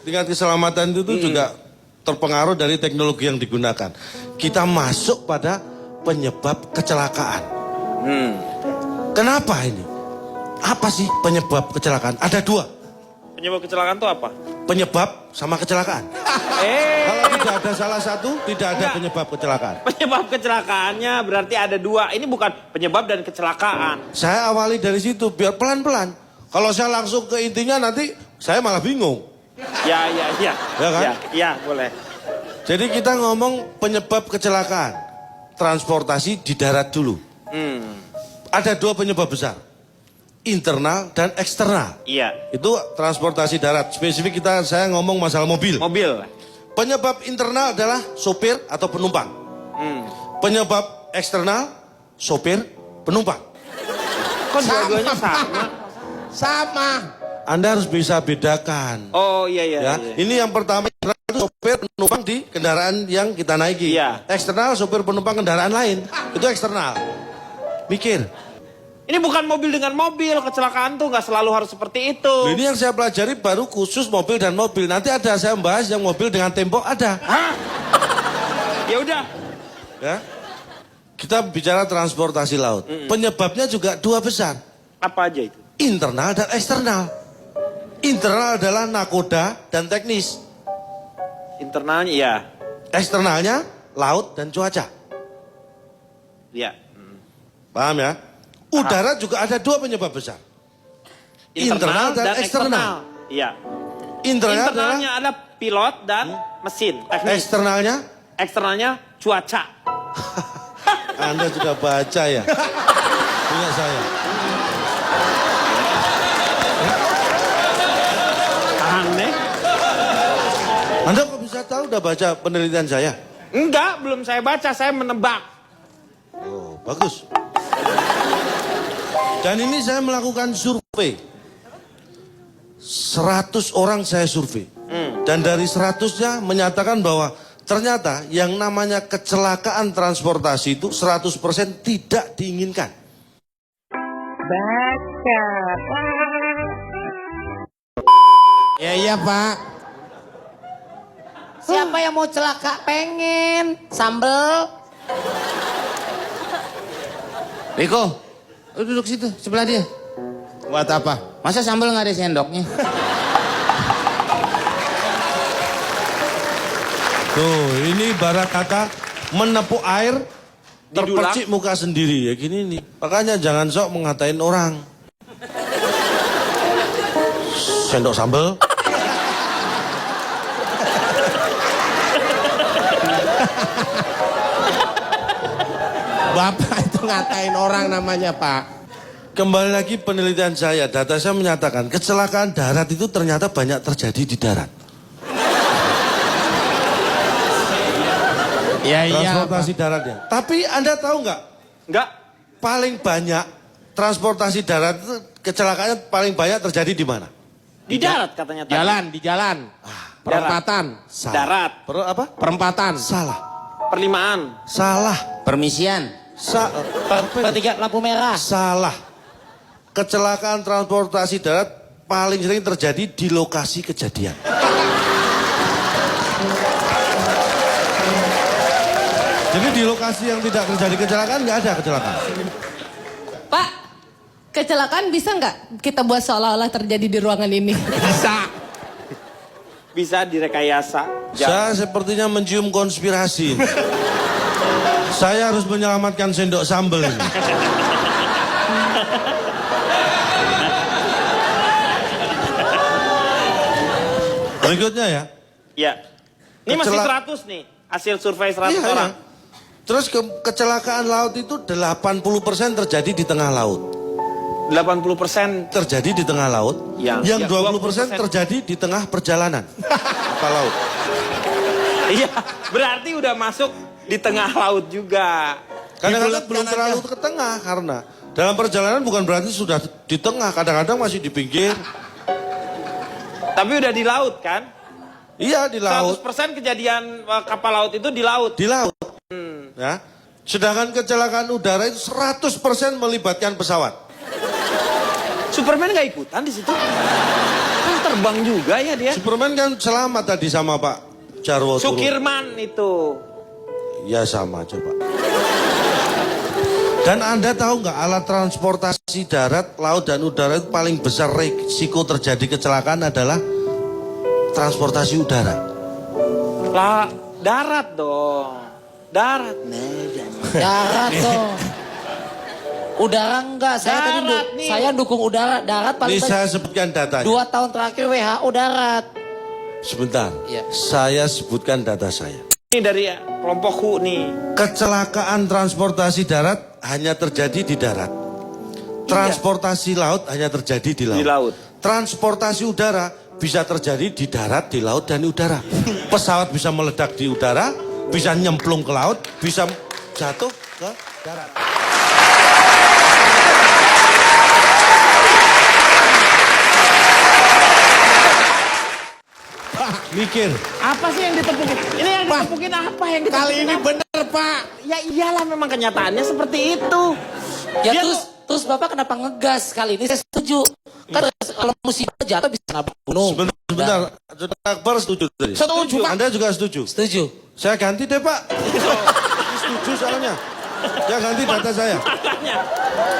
tingkat keselamatan itu juga terpengaruh dari teknologi yang digunakan. Kita masuk pada penyebab kecelakaan. Kenapa ini? Apa sih penyebab kecelakaan? Ada dua. Penyebab kecelakaan itu apa? Penyebab sama kecelakaan. Kalau tidak ada salah satu, tidak ada penyebab kecelakaan. Penyebab kecelakaannya berarti ada dua. Ini bukan penyebab dan kecelakaan. Saya awali dari situ, biar pelan-pelan. Kalau saya langsung ke intinya nanti saya malah bingung. Ya kan? Ya, boleh. Jadi kita ngomong penyebab kecelakaan. Transportasi di darat dulu. Ada dua penyebab besar. Internal dan eksternal. Iya. Itu transportasi darat. Spesifik saya ngomong masalah mobil. Mobil. Penyebab internal adalah sopir atau penumpang. Penyebab eksternal, sopir, penumpang. Kok dua-duanya sama? Sama. Anda harus bisa bedakan. Oh iya. Ini yang pertama itu sopir penumpang di kendaraan yang kita naiki. Iya. Eksternal sopir penumpang kendaraan lain. Itu eksternal. Mikir. Ini bukan mobil dengan mobil, kecelakaan tuh nggak selalu harus seperti itu. Ini yang saya pelajari baru khusus mobil dan mobil. Nanti ada saya membahas yang mobil dengan tembok ada. Hah? Ya udah. Ya. Kita bicara transportasi laut. Penyebabnya juga dua besar. Apa aja itu? Internal dan eksternal. Internal adalah nakoda dan teknis. Internalnya iya. Eksternalnya laut dan cuaca. Iya. Paham ya? Udara juga ada dua penyebab besar. Internal dan eksternal. Iya. Internalnya adalah pilot dan mesin. Teknis. Eksternalnya cuaca. Anda juga baca ya? Punya saya. Aneh. Anda kok bisa tahu udah baca penelitian saya? Enggak, belum saya baca, saya menebak. Oh, bagus. Dan ini saya melakukan survei. 100 orang saya survei. Dan dari 100-nya menyatakan bahwa ternyata yang namanya kecelakaan transportasi itu 100% tidak diinginkan. Baca, Pak. Ya iya, Pak. Siapa yang mau celaka? Pengen sambel. Riko, lu duduk situ sebelah dia. Buat apa? Masa sambal nggak ada sendoknya? Tuh, ini ibarat kata menepuk air terpercik muka sendiri ya gini nih. Makanya jangan sok mengatain orang. Sendok sambal. Bapak itu ngatain orang namanya, Pak. Kembali lagi penelitian saya, data saya menyatakan kecelakaan darat itu ternyata banyak terjadi di darat. Ya iya. Transportasi daratnya. Tapi Anda tahu nggak? Enggak. Paling banyak transportasi darat itu kecelakaannya paling banyak terjadi di mana? Di darat katanya tadi. Di jalan. Perempatan. Salah. Darat. Apa? Perempatan. Salah. Perlimaan. Salah. Permisian. Pertigaan lampu merah. Salah. Kecelakaan transportasi darat paling sering terjadi di lokasi kejadian. Jadi di lokasi yang tidak terjadi kecelakaan nggak ada kecelakaan. Pak, kecelakaan bisa nggak kita buat seolah-olah terjadi di ruangan ini? Bisa. Bisa direkayasa. Saya sepertinya mencium konspirasi. Saya harus menyelamatkan sendok sambal ini. Berikutnya ya. Iya. Ini masih 100 nih. Hasil survei 100 Iya, orang. iya. Terus kecelakaan laut itu 80% terjadi di tengah laut. 80% Terjadi di tengah laut. Yang 20% terjadi di tengah perjalanan. Kapal laut. Iya, berarti udah masuk di tengah laut juga. Kadang-kadang belum terlalu ke tengah karena dalam perjalanan bukan berarti sudah di tengah, kadang-kadang masih di pinggir. Tapi udah di laut kan? Iya di laut. 100% kejadian kapal laut itu di laut. Di laut. Ya. Sedangkan kecelakaan udara itu 100% melibatkan pesawat. Superman nggak ikutan di situ? Kan terbang juga ya dia. Superman kan selamat tadi sama Pak Jarwo. Sukirman itu. Ya sama aja Pak. Dan Anda tahu nggak alat transportasi darat, laut dan udara itu paling besar risiko terjadi kecelakaan adalah transportasi udara. Lah, darat dong. Darat. Darat dong. Udara enggak, saya dukung udara. Darat Ini paling saya sebutkan datanya. 2 tahun terakhir WHO darat. Sebentar, Iya. saya sebutkan data saya. Ini dari kelompok HU nih. Kecelakaan transportasi darat hanya terjadi di darat. Transportasi laut hanya terjadi di laut. Di laut. Transportasi udara bisa terjadi di darat, di laut, dan di udara. Pesawat bisa meledak di udara, bisa nyemplung ke laut, bisa jatuh ke darat. Mikir. Apa sih yang ditepukin? Ini yang ditepukin apa yang ditepukin? Kali ini apa? bener Pak. Ya iyalah memang kenyataannya seperti itu. Ya Dia terus Bapak kenapa ngegas kali ini? Saya setuju. Kan kalau musibah jatuh bisa nabrak gunung. Sebentar. Saudara Akbar setuju tadi? Setuju, Pak. Anda juga setuju? Setuju. Saya ganti deh Pak. Setuju soalnya. Ya ganti data saya.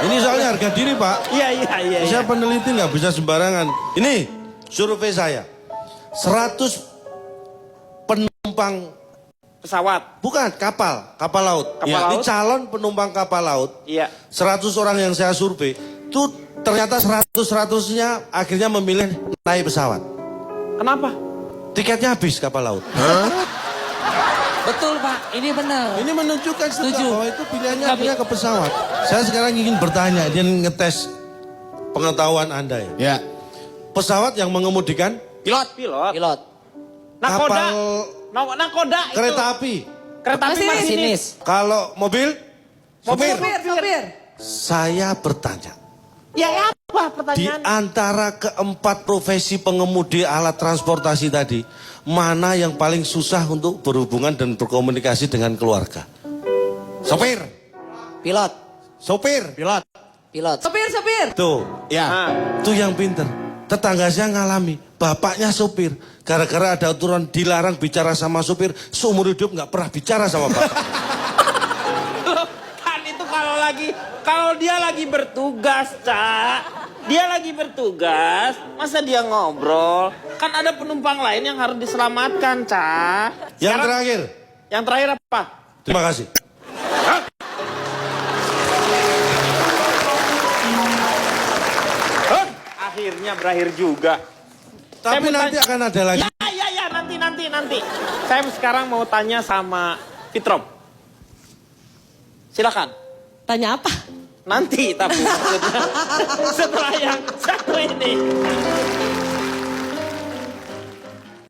Ini soalnya harga diri Pak. Iya. Saya peneliti nggak bisa sembarangan. Ini survei saya. 100 penumpang pesawat. bukan kapal laut. Kapal Ini laut. calon penumpang kapal laut. Iya. 100 orang yang saya survei itu ternyata 100-100-nya akhirnya memilih naik pesawat. Kenapa? Tiketnya habis kapal laut. Betul Pak, ini benar. Ini menunjukkan Setuju. bahwa itu pilihannya akhirnya ke pesawat. Saya sekarang ingin bertanya, dia ngetes pengetahuan Anda ya. Ya. Pesawat yang mengemudikan Pilot. Pilot. Nakoda. kapal Nakoda itu. kereta api. Kereta api Masinis. masinis. Kalau mobil, Mobil. Sopir. saya bertanya. Ya apa Di pertanyaan? antara keempat profesi pengemudi alat transportasi tadi, mana yang paling susah untuk berhubungan dan berkomunikasi dengan keluarga? Sopir. Pilot. Sopir. Pilot. Pilot. Sopir. Tuh, Ya. Nah, tuh yang pinter. Tetangga saya ngalami, bapaknya sopir. Gara-gara ada aturan dilarang bicara sama sopir, seumur hidup nggak pernah bicara sama bapak. loh, kan itu kalau dia lagi bertugas, Cak. Dia lagi bertugas, masa dia ngobrol? Kan ada penumpang lain yang harus diselamatkan, Cak. Yang Sekarang- terakhir, Yang terakhir apa? terima kasih. Akhirnya berakhir juga. Saya Tapi mau nanti tanya- akan ada lagi. Ya, nanti. Saya sekarang mau tanya sama Fitrom. Silakan. Tanya apa? Nanti tapi maksudnya setelah yang satu ini.